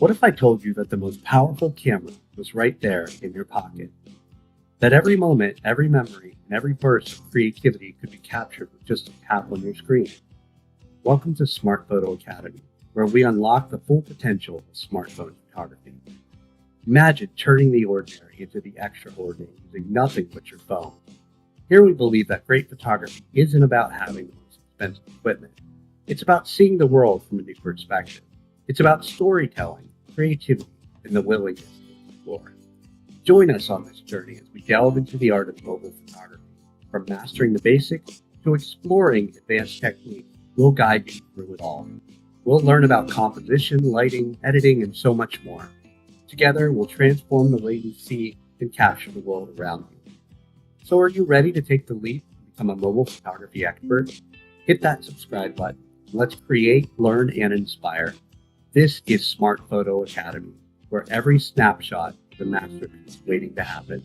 What if I told you that the most powerful camera was right there in your pocket? That every moment, every memory, and every burst of creativity could be captured with just a tap on your screen? Welcome to SmartPhoto Academy, where we unlock the full potential of smartphone photography. Imagine turning the ordinary into the extraordinary using nothing but your phone. Here we believe that great photography isn't about having the most expensive equipment. It's about seeing the world from a new perspective. It's about storytelling, creativity, and the willingness to explore. Join us on this journey as we delve into the art of mobile photography. From mastering the basics to exploring advanced techniques, we'll guide you through it all. We'll learn about composition, lighting, editing, and so much more. Together, we'll transform the way you see and capture the world around you. So are you ready to take the leap and become a mobile photography expert? Hit that subscribe button. Let's create, learn, and inspire. This is SmartPhoto Academy, where every snapshot is a masterpiece waiting to happen.